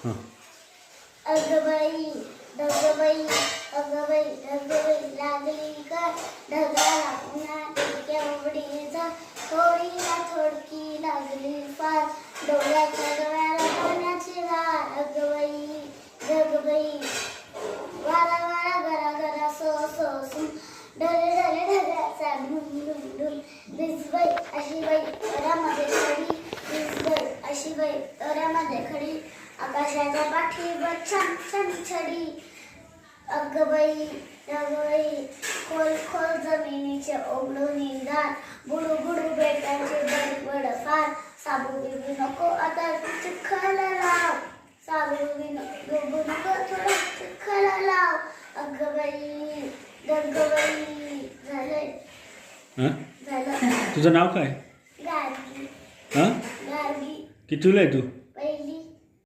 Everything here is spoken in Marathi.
हां. अगबाई ढगबाई अगबाई ढगबाई लागली का ढगाला उन्हाळी केवढीचा थोडीला थोडकी लागली फार डोळ्याच्या डोळ्याला पाण्याची धार अगबाई ढगबाई वारा वारा गरा गरा सो सो सो ढले ढले ढगाचा ढुम ढुम ढुम दिसबाई अशी बाई तोऱ्यामध्ये खडी दिसबाई अशी बाई तोऱ्यामध्ये खडी आकाशाच्या पाठीवर छान छान छडी अगबाई ढगबाई खोल खोल जमिनीचे ओढून दार बुडू बुडू बेटांचे बड बड फार साबू बिबू नको आता चिखल लाव साबू बिबू नको थोडं चिखल लाव अगबाई ढगबाई झालंय हां झालं तुझं नाव काय? गार्गी हां गार्गी कितवीला आहे तू?